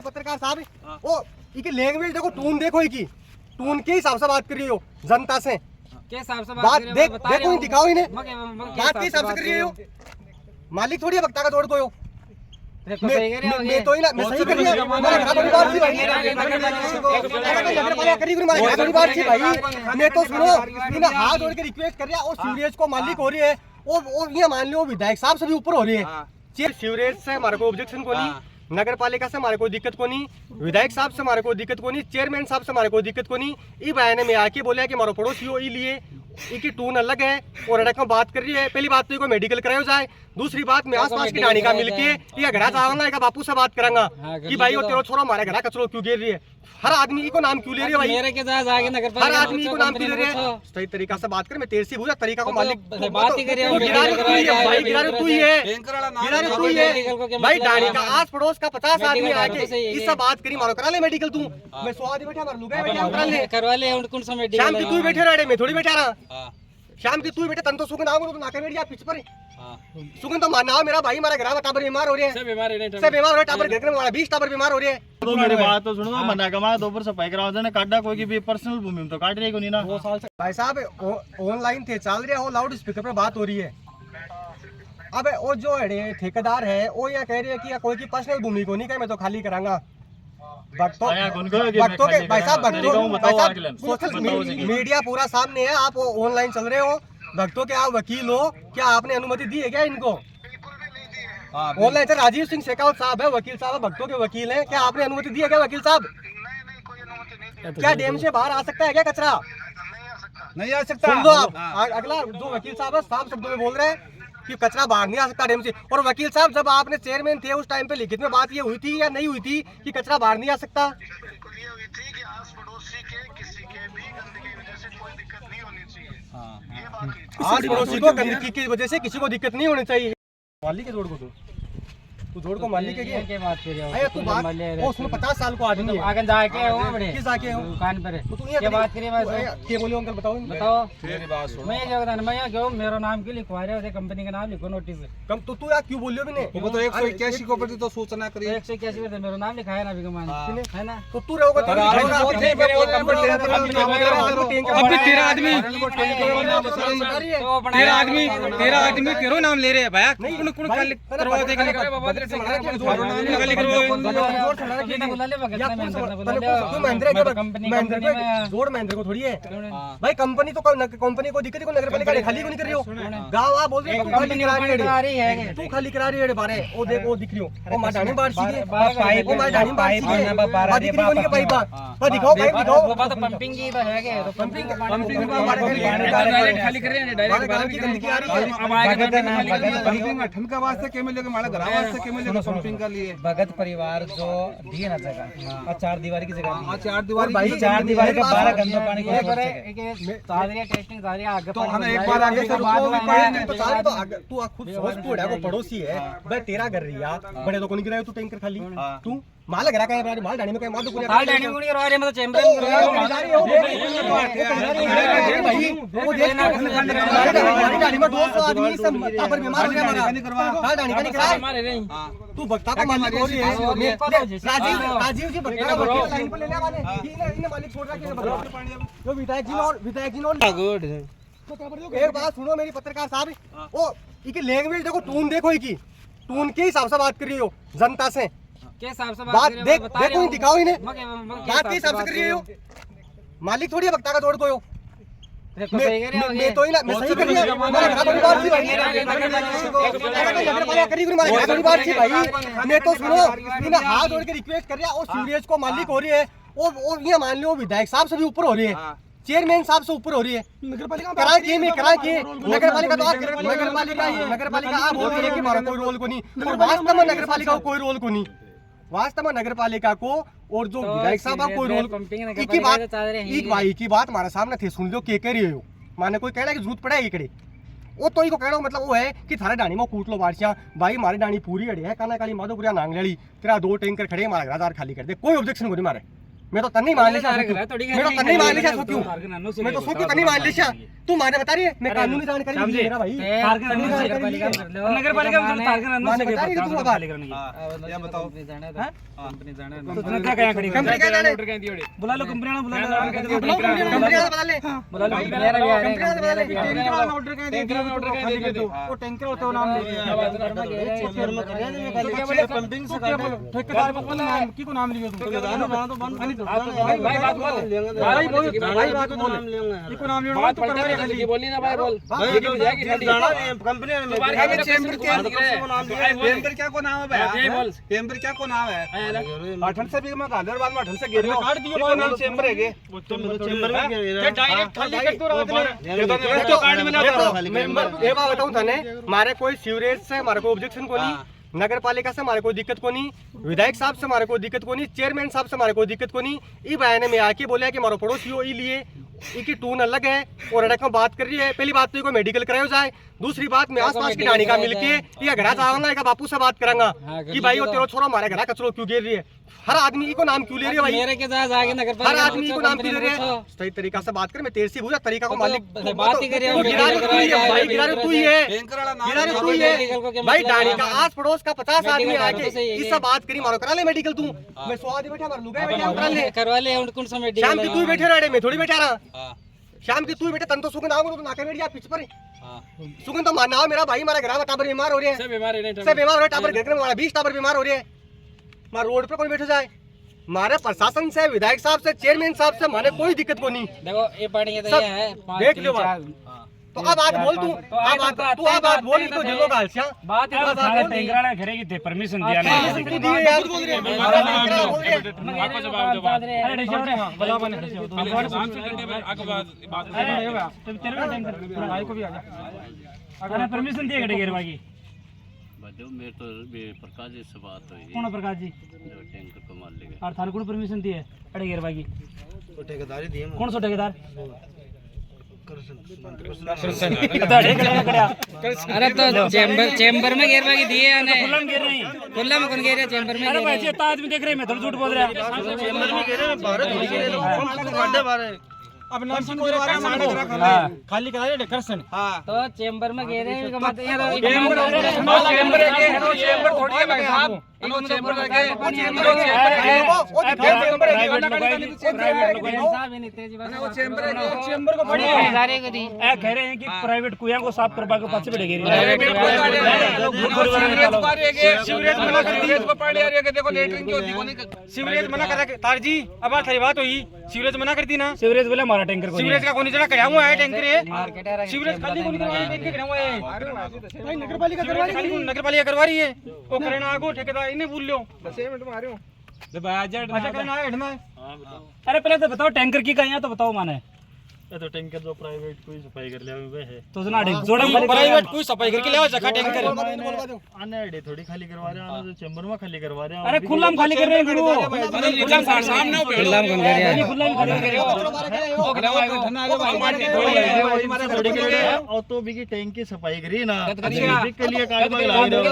पत्रकार साहब ओ इनकी लैंग्वेज देखो, टून देखो, इनकी टून के हिसाब से बात कर रही हो जनता से। के हिसाब से बात देख देखो, दिखाओ इन्हें बात के हिसाब से कर रही हो। मालिक थोड़ी है वक्ता का, जोड़ को हो मैं तो ही ना, मैं सही कर रही हूं। मैं तो सुनो इन्हें हाथ जोड़ के रिक्वेस्ट कर रहा, और सीवरेज को मालिक हो रही है, और ये मान लो विधायक साहब से भी ऊपर हो रही है। सीवरेज से हमारे को ऑब्जेक्शन को नहीं, नगर पालिका से हमारे कोई दिक्कत को नहीं, विधायक साहब से हमारे कोई दिक्कत को नहीं, चेयरमैन साहब से हमारे कोई दिक्कत को नहीं। ये बयान में आके बोला कि हमारा पड़ोसी हो लिए इनकी टून अलग है और अड़क में बात कर रही है। पहली बात तो कोई मेडिकल कराया जाए, दूसरी बात मैं आसपास की ढाणी का मिलके ये घड़ा जाऊंगा, एक बापू से बात करांगा कि भाई वो तेरा छोरा हमारे घड़ा कचरो क्यों गिर रही है। हर आदमी को नाम क्यों ले रही है भाई, हर आदमी को नाम क्यों ले रही है। सही तरीका से बात कर, मैं तेरे से पूछा तरीका को मालिक बात ही कर तू ही है भाई। ढाणी का आस पड़ोस का 50 आदमी आके इससे बात करी, मारो करा ले मेडिकल तू। मैं 100 आदमी बैठा, मार लूंगा करवा ले उन समय शाम की तू बैठे रहे, मैं थोड़ी बैठा रहा। शाम की तू बैठे तन तो सुगंध आओ तो नाके बैठ जा पिछ पर सुगंध तो मारना हो मेरा भाई, मारा घर टाबर बीमार हो रहे हैं, सब बीमार हो रहे, टाबर घर में 20 टाबर बीमार हो रहे हैं। तो मेरी बात तो सुनो, मना कमा दो पर सफाई कराओ देना, काटा कोई की भी पर्सनल भूमि में तो काट रही को नहीं ना। 2 साल से भाई साहब ऑनलाइन थे चल रहे हो, लाउड स्पीकर पे बात हो रही है। अब वो जो ठेकेदार है वो ये कह रही है कि कोई की पर्सनल भूमि को नहीं कहे, मैं तो खाली करांगा। भक्तों के भाई साहब, सोशल मीडिया पूरा सामने है, आप ऑनलाइन चल रहे हो, भक्तों के आप वकील हो, क्या आपने अनुमति दी है क्या इनको? ऑनलाइन से राजीव सिंह शेखावत साहब है, वकील साहब भक्तों के वकील हैं, क्या आपने अनुमति दी है क्या वकील साहब? क्या डैम से बाहर आ सकता है क्या कचरा? नहीं आ सकता। सुन लो आप, अगला जो वकील साहब है साफ शब्दों में बोल रहे हैं कि कचरा बाहर नहीं आ सकता डैम से। और वकील साहब जब आपने चेयरमैन थे उस टाइम पे लिखित में बात ये हुई थी या नहीं हुई थी कि कचरा बाहर नहीं आ सकता? बिल्कुल ये हुई थी कि आस पड़ोसी के किसी के भी गंदगी की वजह से कोई दिक्कत नहीं होनी चाहिए। ये बात हुई थी। आस पड़ोसी को गंदगी की वजह से किसी को दिक्कत नहीं होनी चाहिए। मालिक के जोड़ को तू जोड़ को मालिक के बात कर रहे हो। अरे तू बात ओ सुनो, 50 साल को आदमी है, आगे जाके हो बड़े किस आके हो दुकान पर तो तू क्या बात करिए मैं क्या बोलियो अंकल बताओ मेरी बात सुनो। मैं क्या बताना, मैं यहाँ क्यों मेरा नाम क्यों लिखवा रहे हो, कंपनी का नाम लिखो नोटिस कम तो तू यार क्यों बोलियो भी नहीं? वो तो 181 को प्रति तो सूचना करी, 181 में मेरा नाम लिखा है ना अभी कमान है ना। तो तू रहोगा तो अभी तेरा आदमी तेरा नाम ले रहे हैं भैया, कौन करवा देगा महेंद्र को थोड़ी है भाई, कंपनी तो कंपनी को दिक्कत है, नगर पालिका खाली को नहीं कर रही हो। गाँव आप बोल रहे हो खाली करा रही है, तू खाली करा रही है बारे वो देख वो दिख रही हो, वो माडानी बाहर सीधे वो माडानी बाहर सीधे दिख रही होनी के पाइप पर दिखाओ, पाइप दिखाओ। वो बात पंपिंग की तो है के, तो पंपिंग खाली कर रहे हैं डायरेक्ट की गंदगी आ रही है। अब आएगा पंपिंग ठनका वास्ते के मिलेगा, हमारा घर वास्ते के मिलेगा पंपिंग का लिए। भगत परिवार जो दिए ना जगह और 4 दीवारी की जगह, 4 दीवारी भाई 4 दीवारी का 12 गंदा पानी को तारिया टेस्टिंग तारिया आगे तो हम एक बार आगे से बात तो सारे तो तू खुद सोच, तू है वो पड़ोसी है भाई, तेरा घर रिया बड़े तो को नहीं गिरायो तू टैंकर खाली तू माल लग रहा है, माल डाणी में कहीं माल तो माल डाणी में नहीं रहा है, मतलब चैंबर वो देखना डाणी में 200 आदमी सब पर बीमार हो गया, माल डाणी का नहीं करा तू भक्ता का मालिक हो रही है। राजीव जी भक्ता का लाइन पे ले ले वाले इन्हें मालिक छोड़ रहा है जो विधायक जी ने गुड। एक बात सुनो मेरी पत्रकार साहब, ओ इनकी लैंग्वेज देखो, टून देखो, इनकी टून के हिसाब से बात कर रही हो जनता से। के हिसाब से बात देख देखो, दिखाओ इन्हें बात के हिसाब से कर रही हो। मालिक थोड़ी है वक्ता का, जोड़ को हो मैं तो ही ना, मैं सही कर रही हूं। मैं तो सुनो इन्हें हाथ जोड़ के रिक्वेस्ट कर रहा, और सीवरेज को मालिक हो रही है, और ये मान लो विधायक साहब से भी ऊपर हो रही है, चेयरमैन साहब से ऊपर हो रही है। नगर पालिका करा के नगर पालिका आप बोल रही है कि हमारा कोई रोल को नहीं, और वास्तव में नगर पालिका को कोई रोल को नहीं, वास्तव में नगर पालिका को और जो विधायक साहब कोई रोल की बात हमारे सामने थे, सुन लो के कह रही हो, माने कोई कहना की जरूरत पड़ा है इकड़े वो तो ही को कहना मतलब वो है कि थारे डाणी में कूट लो बारिशा भाई, हमारी डाणी पूरी अड़े है, काना काली माधोपुरिया नांगली तेरा 2 टैंकर खड़े, हमारा घर खाली कर दे, कोई ऑब्जेक्शन को नहीं मारे। मैं तो तन्नी मान लिया मैं तो तन्नी मान लिया सो क्यों मैं तो सो क्यों तन्नी मान लिया तू माने बता रही है मैं कानूनी जानकारी नहीं मेरा भाई नगर पालिका में माने बता रही है तू बात या बताओ कंपनी जाने कंपनी क्या जाने बुला लो कंपनी वाला बुला लो कंपनी वाला बता ले बुला लो कंपनी वाला बता ले टैंकर वाला ऑर्डर कर दे वो टैंकर होता है नाम पंपिंग से ठेकेदार को नाम की को नाम लियो तुम भाई बात बोल भाई बोल भाई बात बोल इको नाम लियो बात करवा रे खाली बोलनी ना भाई बोल जाएगी कंपनी में चेंबर क्या को नाम है भाई बोल चेंबर क्या को नाम है अठन से भी मैं गालर बाद में अठन से गिर काट दियो वो नाम चेंबर है के तो मेरे चेंबर में डायरेक्ट खाली कर दो रात में ये तो कार्ड में ना मेंबर ये बात बताऊं थाने मारे कोई सीवरेज से हमारे को ऑब्जेक्शन को नहीं नगर पालिका से हमारे कोई दिक्कत को नहीं विधायक साहब से हमारे कोई दिक्कत को नहीं चेयरमैन साहब से हमारे कोई दिक्कत को नहीं ई बयाने में आके बोला कि हमारा पड़ोसी हो ई लिए इनकी टून अलग है और अड़क में बात कर रही है पहली बात तो कोई मेडिकल कराया जाए दूसरी बात मैं आसपास की डाणी का मिलके या घर जाऊंगा एक बापू से बात करांगा कि भाई वो तेरा छोरा हमारे घर कचरो क्यों गिर रही है हर आदमी को नाम क्यों ले रही है भाई मेरे के साथ आगे नगर पालिका हर आदमी को नाम क्यों ले रही है सही तरीका से बात कर मैं तेरे से पूछा तरीका को मालिक बात ही कर भाई गिरा तू ही है भाई डाणी का आस पड़ोस का 50 आदमी आके इससे बात करी मारो करा ले मेडिकल तू मैं 100 आदमी बैठा मार लूंगा बैठा करा ले करवा ले कौन सा मेडिकल शाम की तू बैठे रहे मैं थोड़ी बैठा रहा शाम की तू बैठे तन तो सुगंध आओ तो नाके बैठ जा पिछ पर सुगंध तो मानना हो मेरा भाई हमारा घर टाबर बीमार हो रहे हैं सब बीमार हो रहे टाबर घर में हमारा 20 टाबर बीमार हो रहे हैं मार रोड पे कोई बैठे जाए हमारे प्रशासन से विधायक साहब से चेयरमैन साहब से हमारे कोई दिक्कत को नहीं देखो ये पार्टी के तो ये है देख लो तो अब बात बोल तू अब बात बोल तो जिलो का हलसिया बात सारे टेंगराड़ा घरे की थे परमिशन दिया नहीं तू दिए यार आपको जवाब दो बात अरे बुला बने तेरे टेंकर भाई को भी आ जा अगर परमिशन दिए घरे घेरवा की बदो मेरे तो प्रकाश जी से बात हुई कौन प्रकाश जी जो टैंकर को मार लेगा और थाने को परमिशन दी है अड़े घेरवा की तो ठेकेदारी दिए कौन सा ठेकेदार अरे तो चेंबर में घेरवा की दिए ने खुला में घेर नहीं खुला में कौन घेर रहा चेंबर में अरे भाई ये आदमी देख रहे मैं तो झूठ बोल रहा चेंबर में घेरे बाहर खड्डे बाहर अब नाम से कोई खाली करा दे करसन हां तो चेंबर में घेरे का मतलब यार चेंबर थोड़ी है भाई साहब चेंबर लगे चेंबर को बड़ी सारे को दी ए कह रहे हैं कि प्राइवेट कुएं को साफ करवा के पाछे बैठे सीवरेज मना कर दिए इसको पढ़ रही है कि देखो लेटरिन की होती कोनी सीवरेज मना कर तार जी अब थारी बात हुई सीवरेज मना कर दी ना सीवरेज बोले हमारा टैंकर को सीवरेज का कोनी जना कड़ा हुआ है टैंकर है मार्केट है सीवरेज खाली कोनी करवा रही है हुआ है भाई नगर पालिका करवा रही है नगर पालिका करवा रही है वो करना आगो ठेकेदार इन्हें बोल लो 6 मिनट में आ रहे हो अच्छा करना है हटना है अरे पहले तो बताओ टैंकर की कहां है तो बताओ माने ये तो टैंकर जो प्राइवेट कोई सफाई कर लिया हुआ है तो सुना दे जोड़ा प्राइवेट कोई सफाई करके ले जगह टैंकर आने अड़े थोड़ी खाली करवा रहे हैं तो चेंबर में खाली करवा रहे हैं अरे खुला में खाली कर रहे हैं गुरु सामने खुला में कौन घेर रहा खुला में खाली कर थोड़ी के लिए और तो भी की टैंक की सफाई करी ना के लिए कार्ड में ला रहे हो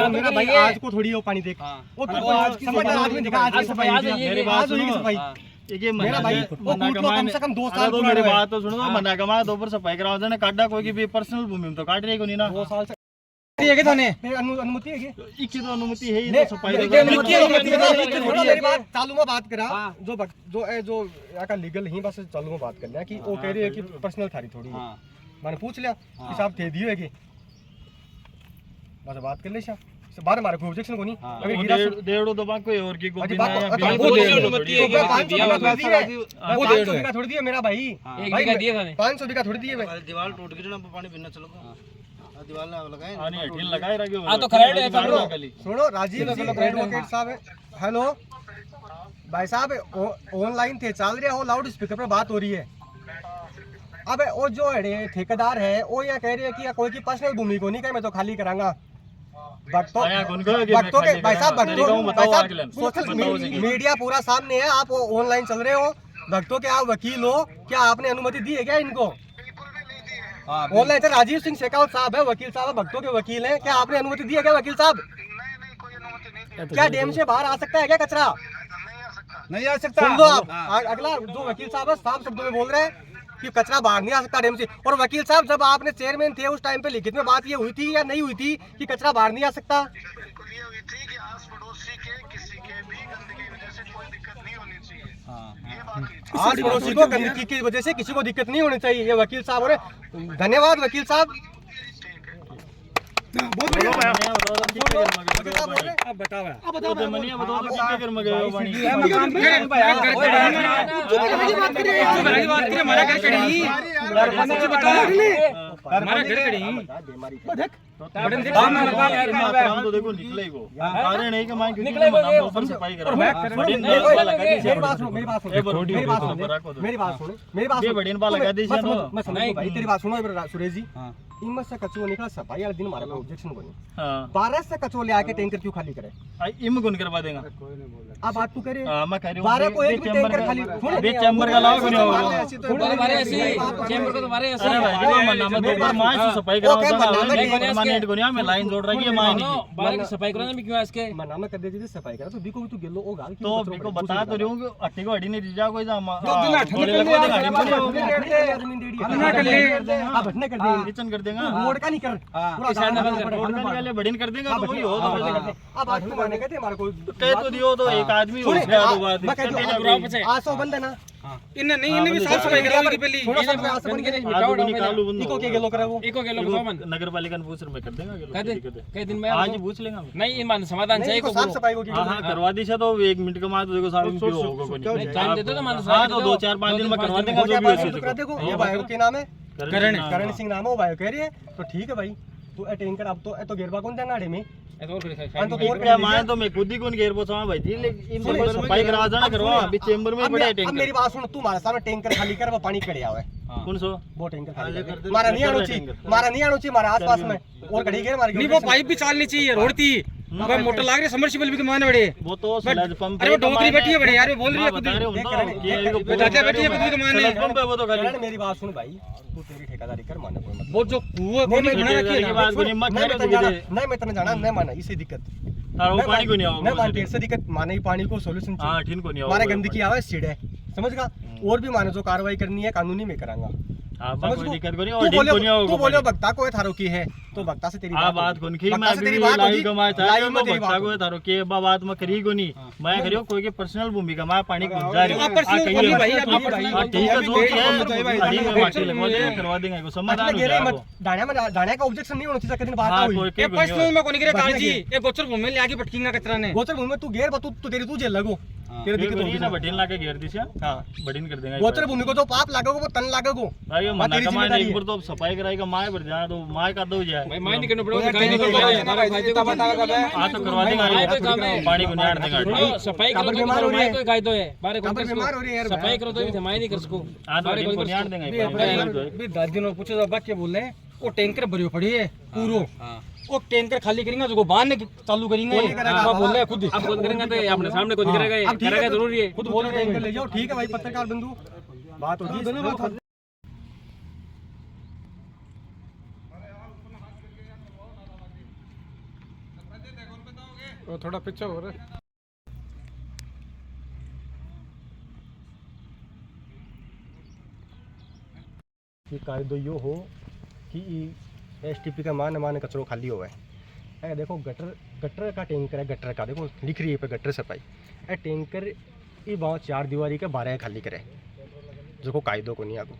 मेरा भाई आज को थोड़ी वो पानी देख वो तो आज की समझ आदमी दिखा आज की सफाई मेरी बात सुनो ये मेरा भाई वो कम से कम 2 साल तो मेरी बात तो सुनो मना कमा दो पर सफाई कराओ देने काटा कोई की भी पर्सनल भूमि में तो काट रही को नहीं ना 2 साल से ये के थाने अनुमति है क्या इक्की तो अनुमति है ही तो सफाई मेरी बात चालू में बात करा जो यहाँ का लीगल ही बस चालू में बात करना कि वो कह रही है कि पर्सनल थारी थोड़ी है मैंने पूछ लिया कि साहब थे दियो है कि बस बात कर ले साहब बाहर हमारे कोई ऑब्जेक्शन को नहीं अगर हीरा डेढ़ दो बात कोई और की को बिना वो अनुमति है वो 500 बीघा थोड़ी दिए मेरा भाई 1 बीघा दिए था 500 बीघा थोड़ी दिए भाई दीवार टूट गई ना पानी बिना चलो दीवार लगाए आने ढील लगाए रखे हां तो खराड़ है सुनो राजीव जी एडवोकेट साहब हेलो भाई साहब ऑनलाइन थे चल रहा हो लाउड स्पीकर पर बात हो रही है अब वो जो ठेकेदार है वो यहाँ कह रहे हैं कि कोई की पर्सनल भूमि को नहीं कहे मैं तो खाली करांगा भक्तों के भाई साहब सोशल मीडिया पूरा सामने है आप ऑनलाइन चल रहे हो भक्तों के आप वकील हो क्या आपने अनुमति दी है क्या इनको ऑनलाइन से राजीव सिंह शेखावत साहब है वकील साहब भक्तों के वकील हैं क्या आपने अनुमति दी है क्या वकील साहब क्या डैम से बाहर आ सकता है क्या कचरा नहीं आ सकता। सुन लो आप, अगला जो वकील साहब है साफ शब्दों में बोल रहे हैं कि कचरा बाहर नहीं आ सकता डैम से। और वकील साहब जब आपने चेयरमैन थे उस टाइम पे लिखित में बात ये हुई थी या नहीं हुई थी कि कचरा बाहर नहीं आ सकता? बिल्कुल ये हुई थी कि आस पड़ोसी के किसी के भी गंदगी की वजह से कोई दिक्कत नहीं होनी चाहिए, ये बात हुई थी। आस पड़ोसी को गंदगी की वजह से किसी को दिक्कत नहीं होनी चाहिए, ये वकील साहब हो रहे। धन्यवाद वकील साहब। बहुत बढ़िया। वकील साहब बोल रहे हैं। अब बताओ अब मनिया बताओ तो क्या कर मगे वाणी बात करिए हमारा घर कड़ी हमारा घर कड़ी काम तो देखो निकले को अरे नहीं कि मैं निकले ऊपर सफाई कर मेरी बात सुनो, मेरी बात सुनो, मेरी बात सुनो, मेरी बात सुनो, मेरी बात ये बढ़िया बात लगा दी मैं समझ भाई तेरी बात सुनो सुरेश जी। इमत से कचरो निकला सफाई वाले दिन हमारे को ऑब्जेक्शन बनी। हां 12 से कचरो ले आके टैंकर क्यों खाली करे? इम कौन करवा देगा? अब बात तू करे मैं कह रही हूं 12 को एक भी टैंकर खाली बे चैम्बर का लाओ नहीं होगा हमारे ऐसी चैम्बर को तुम्हारे ऐसी अरे भाई ये मन्ना में दो बार मां से सफाई कराओ ना परमानेंट को नहीं मैं लाइन जोड़ रही है मां नहीं बारे की सफाई कराना भी क्यों इसके मना में कर दे जी सफाई करा तो बीको भी तू गेलो ओ गाल तो बिको बता तो रही हूं कि अट्टी को अड़ी नहीं रिजा कोई जा ना कर ले अब हटने कर दे किचन कर देगा मोड़ का नहीं कर पूरा साइड में बंद कर रोड का निकाले बढ़िन कर देगा तो वही हो तो अब आज तू माने कहते हमारे को कह तो दियो तो एक आदमी हो गया तो बात मैं कहती हूं आसो बंद है ना इन्हें नहीं इन्हें भी साफ सफाई कराओगी पहली थोड़ा सा आसो बंद के निकालू बंद इको के गेलो करे वो इको के लोग बताओ नगर पालिका ने पूछ मैं कर देगा कई दिन में आज पूछ लेगा नहीं ये मान समाधान चाहिए को साफ सफाई को की हां करवा दी तो 1 मिनट का मार तो देखो साहब क्यों होगा कोई टाइम दे दो तो मान हां तो 2-4-5 दिन में करवा देंगे जो भी तो कर देखो ये भाई के नाम है करण सिंह नाम है वो भाई कह रही है तो ठीक है भाई तू टैंकर अब तो गिरवा कौन देगा आड़े में तो और क्या मैं तो मैं खुद ही कौन घेर पोछा भाई थी लेकिन इन तो सफाई करवा जाना करवा अभी चेंबर में बड़ा अब टैंकर मेरी बात सुन तू हमारे सामने टैंकर खाली कर वो पानी कड़े आवे कौन सो वो टैंकर खाली कर मारा नहीं आनो चाहिए मारा नहीं आनो चाहिए हमारे आसपास में और कड़ी घेर मार नहीं वो पाइप भी चालनी चाहिए रोड थी वो मोटर लाग रही सबमर्सिबल भी माने बड़े वो तो स्लैज पंप अरे वो डोकरी बैठी है बड़े यार वो बोल रही है खुद बता रहे हो ही चाचा बैठी है खुद ही माने स्लैज पंप है वो तो खाली मेरी बात सुन भाई तू तेरी ठेकेदारी कर माने कोई मतलब वो जो कुआं को नहीं बना रखी है की बात को नहीं मत नहीं मैं तेरे जाना नहीं माना इसी दिक्कत तारो पानी को नहीं आओ नहीं मानती इससे दिक्कत माने ही पानी को सॉल्यूशन चाहिए। हां ठीक को नहीं आओ हमारे गंदगी आवे सीढ़ है समझ गा और भी माने जो कार्रवाई करनी है कानूनी में करांगा। हां कोई दिक्कत को नहीं और दिन को नहीं आओ तू बोलो भक्ता को थारो की है तो भक्ता से तेरी हां बात कोन की मैं भी लाइव कमाए था तो भक्ता को थारो के बात में करी को नहीं मैं करियो कोई के पर्सनल भूमिका मैं पानी को जा रही हूं भाई ठीक है जो है गाड़ी में माटी लगवा दे करवा देंगे को समाधान हो जाएगा दाने का ऑब्जेक्शन नहीं होना चाहिए कितनी बात हुई ये पर्सनल में कोनी करे काजी ये गोचर भूमि में ले आके पटकींगा कचरा ने गोचर भूमि में तू घेर बतू तू तेरी तू जेल लगो तेरे दिक्कत होगी ना बढ़िन लाके घेर दिशा हां बढ़िन कर देंगे गोचर भूमि को जो पाप लागेगा वो तन लागेगा भाई ये मना का माने एक बार तो सफाई कराएगा माय भर जाए तो माय कर दो जाए भाई माय नहीं करना पड़ेगा गाय नहीं करना हमारा फायदे को बताएगा कब हां तो करवा देंगे पानी को निहार देंगे सफाई करो तो माय कोई गाय तो है बारे कौन बीमार हो रही है सफाई करो तो भी माय नहीं कर सको हां तो को निहार देंगे भी 10 दिनों पूछो तो बात क्या बोल रहे हैं वो टैंकर भरियो पड़ी है पूरो वो टैंकर खाली करेंगे जो बांधने चालू करेंगे वो बोल रहे हैं खुद अब बोल करेंगे तो अपने सामने कोई करेगा ये करेगा जरूरी है खुद बोल रहे हैं ले जाओ ठीक है भाई पत्रकार बंधु बात होगी वो थोड़ा पीछे हो रहा है कि कायदो यो हो कि एसटीपी का मान कचरो खाली हुआ है देखो गटर का टैंकर है गटर का देखो लिख रही है पे गटर सफाई ए टैंकर ये बहुत 4 दीवारी का 12 खाली करे जो को कायदो को नहीं आगो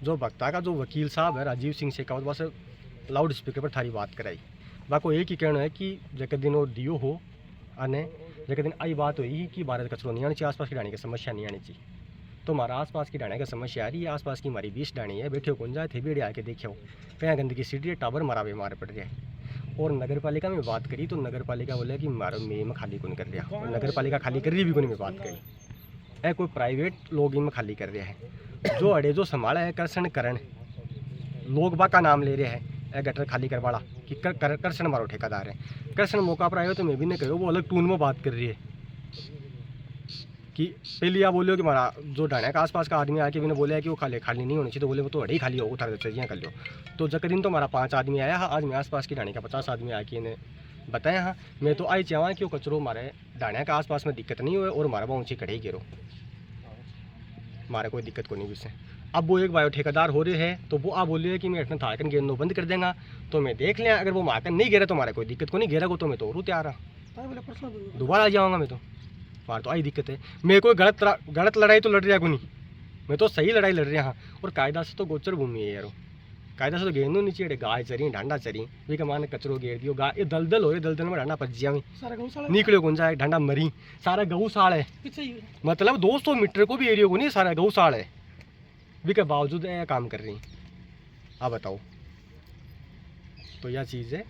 जो भक्ता का जो वकील साहब है राजीव सिंह शेखावत बस लाउड स्पीकर पर थारी बात कराई बाको एक ही कहना है कि जक दिन वो दियो हो अने जक दिन आई बात हुई कि भारत कचरो नहीं आनी चाहिए आसपास की डाणी की समस्या नहीं आनी चाहिए तो हमारा आसपास की डाणी की समस्या आ रही है आसपास की हमारी 20 डाणी है बैठे कौन जाए थे बेड़े आके देखो कहीं गंदगी सीढ़ी है टावर मारा बीमार पड़ जाए और नगर पालिका में बात करी तो नगर पालिका बोले कि मारो में खाली कौन कर लिया और नगर पालिका खाली कर रही भी कौन में बात करी है कोई प्राइवेट लोग इनमें खाली कर रहा है जो अड़े जो संभाला है कर्षण करण लोग बा का नाम ले रहे हैं गटर खाली करवाड़ा कि कर्षण मारो ठेकेदार है कर्षण मौका पर आयो तो मैं भी नहीं कहो वो अलग टून में बात कर रही है कि पहले आप बोलियो कि हमारा जो डाणा का आसपास का आदमी आके मैंने बोला है कि वो खाली नहीं होनी चाहिए तो बोले वो तो अड़े ही खाली होगा उठा चाहिए कर लो तो जक दिन तो हमारा 5 आदमी आया आज मैं आसपास की डाणी का 50 आदमी आके इन्हें बताएं। हाँ मैं तो आई चाहवा कि वो कचरो हमारे डाणिया के आसपास में दिक्कत नहीं हुए और हमारा वहाँ ऊँची कढ़ाई गिरो, हमारे कोई दिक्कत को नहीं उससे। अब वो एक बायो ठेकेदार हो रहे हैं तो वो आप बोल रहे हैं कि मैं इतना थाकन गिरना बंद कर देंगे, तो मैं देख लें अगर वो माकन नहीं गिरा तो हमारे कोई दिक्कत को नहीं, गिरा को तो मैं तो और तैयार रहा दोबारा आ जाऊँगा मैं तो। हमारे तो आई दिक्कत है, मैं कोई गलत लड़ाई तो लड़ रहा को नहीं, मैं तो सही लड़ाई लड़ रहा हाँ। और कायदा से तो गोचर भूमि है यार, कायदा से तो गेंदो नहीं चाहिए, गाय चरी ढांडा चरी भी का मान कचरो घेर दियो, गाय ये दलदल हो रही, दलदल में ढांडा पजिया में निकले गुंजा है, ढांडा मरी, सारा गौशाला है, मतलब 200 मीटर को भी एरिया को नहीं सारा गौशाला है, भी के बावजूद ये काम कर रही। आप बताओ, तो यह चीज़ है।